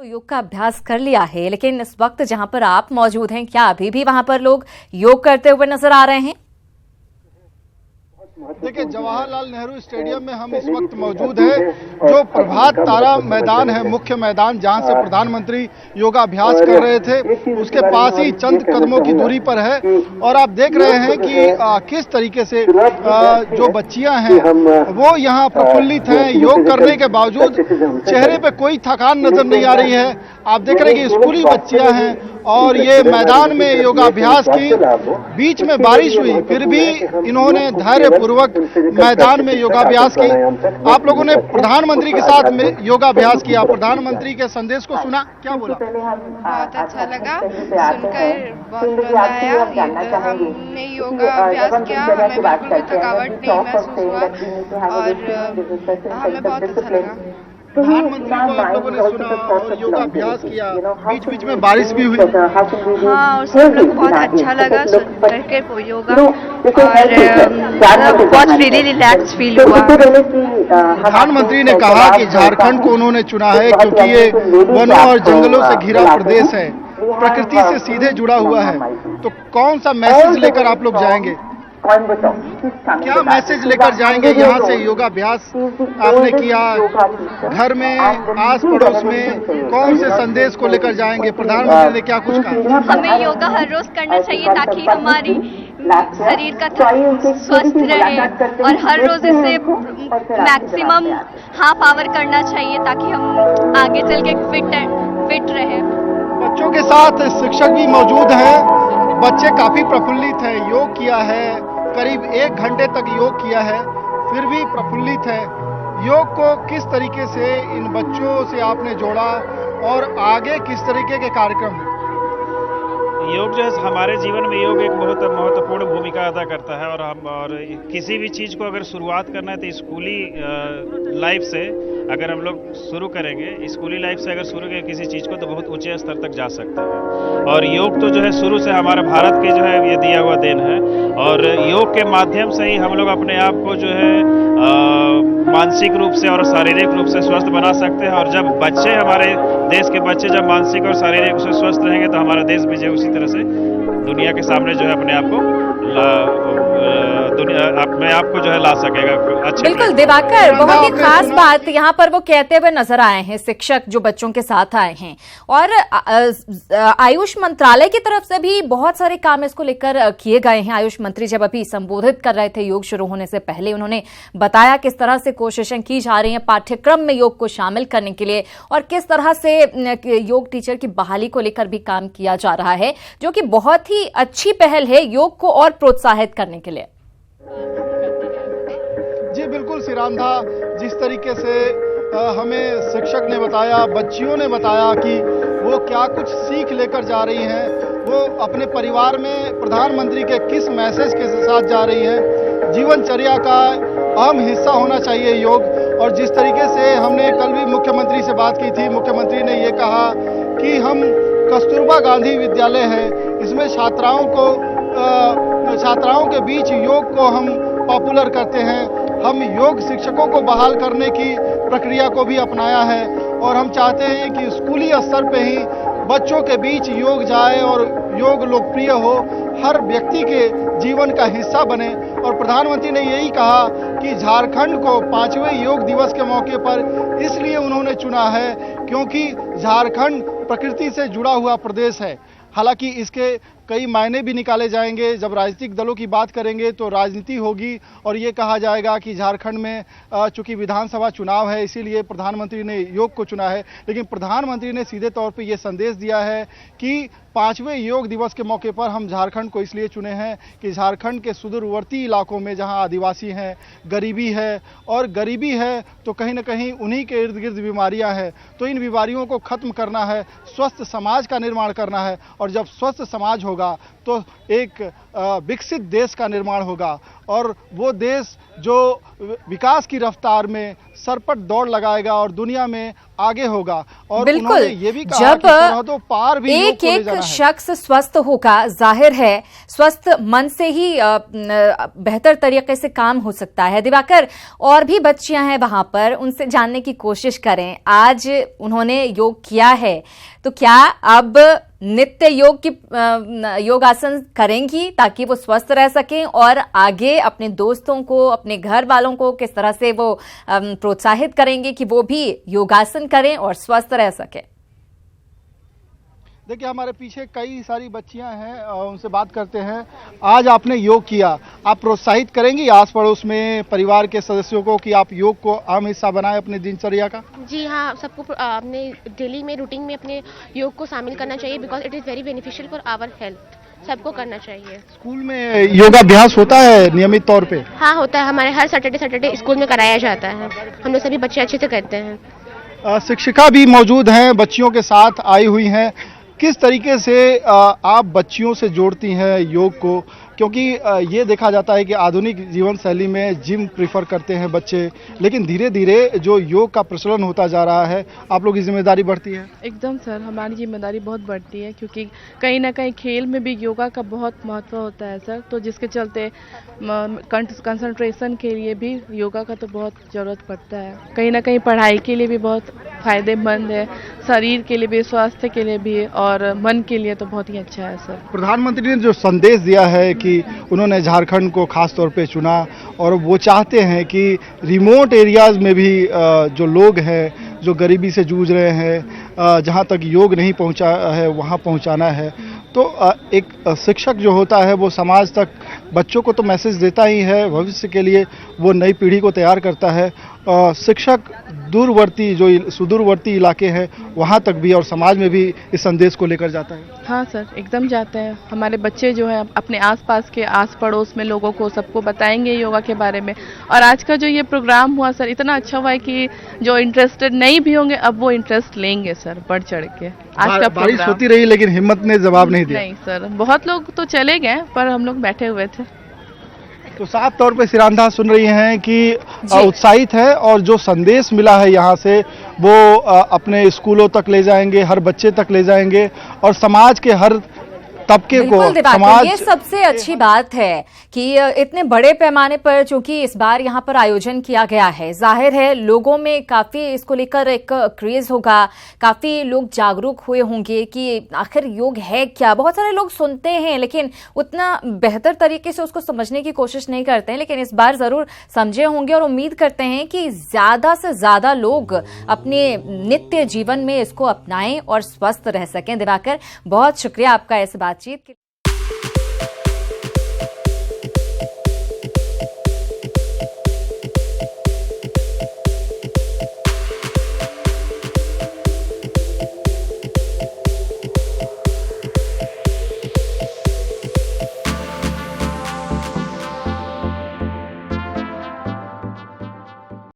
तो योग का अभ्यास कर लिया है, लेकिन इस वक्त जहां पर आप मौजूद हैं, क्या अभी भी वहां पर लोग योग करते हुए नजर आ रहे हैं? देखिए, जवाहरलाल नेहरू स्टेडियम में हम इस वक्त मौजूद हैं, जो प्रभात तारा मैदान है, मुख्य मैदान जहां से प्रधानमंत्री योगाभ्यास कर रहे थे, उसके पास ही चंद कदमों की दूरी पर है। और आप देख रहे हैं कि किस तरीके से जो बच्चियां हैं वो यहाँ प्रफुल्लित हैं। योग करने के बावजूद चेहरे पे कोई थकान नजर नहीं आ रही है। आप देख रहे हैं कि स्कूली बच्चियां हैं और ये मैदान में योगाभ्यास की। बीच में बारिश हुई, फिर भी इन्होंने धैर्यपूर्वक मैदान में योगाभ्यास की। आप लोगों ने प्रधानमंत्री के साथ में योगाभ्यास किया, प्रधानमंल के संदेश को सुना, क्या बोला? बहुत अच्छा लगा, सुनकर बहुत मजा आया। हमने योगाभ्यास किया, हमें बिल्कुल भी थकावट नहीं महसूस हुआ और हमें बहुत अच्छा लगा। प्रधानमंत्री को आप लोगों ने सुना और योगाभ्यास किया, बीच बीच में बारिश भी हुई। हाँ, और सब लोग को बहुत अच्छा लगा सुन करके वो योगा, और बहुत रिलैक्स फील हुआ। प्रधानमंत्री ने कहा कि झारखंड को उन्होंने चुना है क्योंकि ये वनों और जंगलों से घिरा प्रदेश है, प्रकृति से सीधे जुड़ा हुआ है। तो कौन सा मैसेज लेकर आप लोग जाएंगे? क्या मैसेज लेकर जाएंगे यहाँ से? योगाभ्यास आपने किया, घर में आस पड़ोस में कौन से संदेश को लेकर जाएंगे? प्रधानमंत्री ने क्या कुछ कहा? हमें योगा हर रोज करना चाहिए ताकि हमारी शरीर का स्वस्थ रहे, और हर रोज इसे मैक्सिमम हाफ आवर करना चाहिए ताकि हम आगे चल के फिट रहे। बच्चों के साथ शिक्षक भी मौजूद हैं। बच्चे काफी प्रफुल्लित हैं, योग किया है, करीब 1 घंटे तक योग किया है, फिर भी प्रफुल्लित है। योग को किस तरीके से इन बच्चों से आपने जोड़ा और आगे किस तरीके के कार्यक्रम हैं? योग जो है हमारे जीवन में योग एक बहुत महत्वपूर्ण भूमिका अदा करता है। और किसी भी चीज़ को अगर शुरुआत करना है तो स्कूली लाइफ से अगर हम लोग शुरू करेंगे, स्कूली लाइफ से अगर शुरू करें किसी चीज़ को, तो बहुत ऊंचे स्तर तक जा सकते हैं। और योग तो जो है शुरू से हमारे भारत के जो है ये दिया हुआ देन है, और योग के माध्यम से ही हम लोग अपने आप को जो है मानसिक रूप से और शारीरिक रूप से स्वस्थ बना सकते हैं। और जब बच्चे, हमारे देश के बच्चे जब मानसिक और शारीरिक रूप से स्वस्थ रहेंगे तो हमारा देश भी जो उसी तरह से दुनिया के सामने जो है अपने आप को अपने आप को जो है ला सकेगा। अच्छा, बिल्कुल दिवाकर, बहुत ही खास बात यहाँ पर वो कहते हुए नजर आए हैं, शिक्षक जो बच्चों के साथ आए हैं। और आयुष मंत्रालय की तरफ से भी बहुत सारे काम इसको लेकर किए गए हैं। आयुष मंत्री जब अभी संबोधित कर रहे थे योग शुरू होने से पहले, उन्होंने बताया किस तरह से कोशिशें की जा रही हैं पाठ्यक्रम में योग को शामिल करने के लिए, और किस तरह से योग टीचर की बहाली को लेकर भी काम किया जा रहा है, जो कि बहुत ही अच्छी पहल है योग को और प्रोत्साहित करने के लिए। जी बिल्कुल सिरांधा, जिस तरीके से हमें शिक्षक ने बताया, बच्चियों ने बताया कि वो क्या कुछ सीख लेकर जा रही हैं, वो अपने परिवार में प्रधानमंत्री के किस मैसेज के साथ जा रही हैं। जीवनचर्या का अहम हिस्सा होना चाहिए योग। और जिस तरीके से हमने कल भी मुख्यमंत्री से बात की थी, मुख्यमंत्री ने ये कहा कि हम कस्तूरबा गांधी विद्यालय है, इसमें छात्राओं के बीच योग को हम पॉपुलर करते हैं। हम योग शिक्षकों को बहाल करने की प्रक्रिया को भी अपनाया है, और हम चाहते हैं कि स्कूली स्तर पे ही बच्चों के बीच योग जाए और योग लोकप्रिय हो, हर व्यक्ति के जीवन का हिस्सा बने। और प्रधानमंत्री ने यही कहा कि झारखंड को 5वें योग दिवस के मौके पर इसलिए उन्होंने चुना है क्योंकि झारखंड प्रकृति से जुड़ा हुआ प्रदेश है। हालांकि इसके कई मायने भी निकाले जाएंगे। जब राजनीतिक दलों की बात करेंगे तो राजनीति होगी और ये कहा जाएगा कि झारखंड में चूंकि विधानसभा चुनाव है इसीलिए प्रधानमंत्री ने योग को चुना है। लेकिन प्रधानमंत्री ने सीधे तौर पे ये संदेश दिया है कि 5वें योग दिवस के मौके पर हम झारखंड को इसलिए चुने हैं कि झारखंड के सुदूरवर्ती इलाकों में जहां आदिवासी हैं, गरीबी है, और गरीबी है तो कहीं ना कहीं उन्हीं के इर्द गिर्द बीमारियां हैं। तो इन बीमारियों को खत्म करना है, स्वस्थ समाज का निर्माण करना है, और जब स्वस्थ समाज होगा तो एक विकसित देश का निर्माण होगा, और वो देश जो विकास की रफ्तार में सरपट दौड़ लगाएगा और दुनिया में आगे होगा। और बिल्कुल, उन्होंने ये भी कहा जब कि सरहदों पार भी योग एक को ले एक जाना है। शख्स स्वस्थ होगा, जाहिर है स्वस्थ मन से ही बेहतर तरीके से काम हो सकता है। दिवाकर, और भी बच्चियां हैं वहां पर, उनसे जानने की कोशिश करें। आज उन्होंने योग किया है, तो क्या अब नित्य योगासन करेंगी ताकि वो स्वस्थ रह सकें और आगे अपने दोस्तों को, अपने घर वालों को किस तरह से वो प्रोत्साहित करेंगे कि वो भी योगासन करें और स्वस्थ रह सकें? देखिए, हमारे पीछे कई सारी बच्चियां हैं, उनसे बात करते हैं। आज आपने योग किया, आप प्रोत्साहित करेंगी आस पड़ोस में परिवार के सदस्यों को कि आप योग को आम हिस्सा बनाएं अपने दिनचर्या का? जी हाँ, सबको अपने डेली में रूटीन में अपने योग को शामिल करना चाहिए, because it is very beneficial for our health. सबको करना चाहिए। स्कूल में योगाभ्यास होता है नियमित तौर पे? हाँ, होता है। हमारे हर सैटरडे स्कूल में कराया जाता है। हम लोग सभी बच्चे अच्छे से करते हैं। शिक्षिका भी मौजूद हैं, बच्चियों के साथ आई हुई हैं। किस तरीके से आप बच्चियों से जोड़ती हैं योग को? क्योंकि ये देखा जाता है कि आधुनिक जीवन शैली में जिम प्रीफर करते हैं बच्चे, लेकिन धीरे धीरे जो योग का प्रचलन होता जा रहा है, आप लोगों की जिम्मेदारी बढ़ती है? एकदम सर, हमारी जिम्मेदारी बहुत बढ़ती है, क्योंकि कहीं ना कहीं खेल में भी योगा का बहुत महत्व होता है सर। तो जिसके चलते कंसंट्रेशन के लिए भी योगा का तो बहुत ज़रूरत पड़ता है। कहीं ना कहीं पढ़ाई के लिए भी बहुत फायदेमंद है, शरीर के लिए भी, स्वास्थ्य के लिए भी, और मन के लिए तो बहुत ही अच्छा है सर। प्रधानमंत्री ने जो संदेश दिया है कि उन्होंने झारखंड को खास तौर पे चुना और वो चाहते हैं कि रिमोट एरियाज में भी जो लोग हैं, जो गरीबी से जूझ रहे हैं, जहाँ तक योग नहीं पहुँचा है वहाँ पहुँचाना है। तो एक शिक्षक जो होता है वो समाज तक बच्चों को तो मैसेज देता ही है, भविष्य के लिए वो नई पीढ़ी को तैयार करता है। शिक्षक दूरवर्ती जो सुदूरवर्ती इलाके हैं वहाँ तक भी और समाज में भी इस संदेश को लेकर जाता है। हाँ सर, एकदम जाते हैं। हमारे बच्चे जो है अपने आसपास के आस पड़ोस में लोगों को सबको बताएंगे योगा के बारे में। और आज का जो ये प्रोग्राम हुआ सर, इतना अच्छा हुआ है कि जो इंटरेस्टेड नहीं भी होंगे अब वो इंटरेस्ट लेंगे सर, बढ़ चढ़ के। आज का बारिश होती रही लेकिन हिम्मत ने जवाब नहीं दिया। नहीं सर, बहुत लोग तो चले गए पर हम लोग बैठे हुए थे। तो साफ तौर पे सिरांधा सुन रही हैं कि उत्साहित है और जो संदेश मिला है यहाँ से वो अपने स्कूलों तक ले जाएंगे, हर बच्चे तक ले जाएंगे और समाज के हर तबके को, समाज। ये सबसे अच्छी बात है कि इतने बड़े पैमाने पर चूंकि इस बार यहाँ पर आयोजन किया गया है, जाहिर है लोगों में काफी इसको लेकर एक क्रेज होगा, काफी लोग जागरूक हुए होंगे कि आखिर योग है क्या। बहुत सारे लोग सुनते हैं लेकिन उतना बेहतर तरीके से उसको समझने की कोशिश नहीं करते हैं, लेकिन इस बार जरूर समझे होंगे और उम्मीद करते हैं कि ज्यादा से ज्यादा लोग अपने नित्य जीवन में इसको अपनाएं और स्वस्थ रह सकें। दिवाकर, बहुत शुक्रिया आपका इस बातचीत के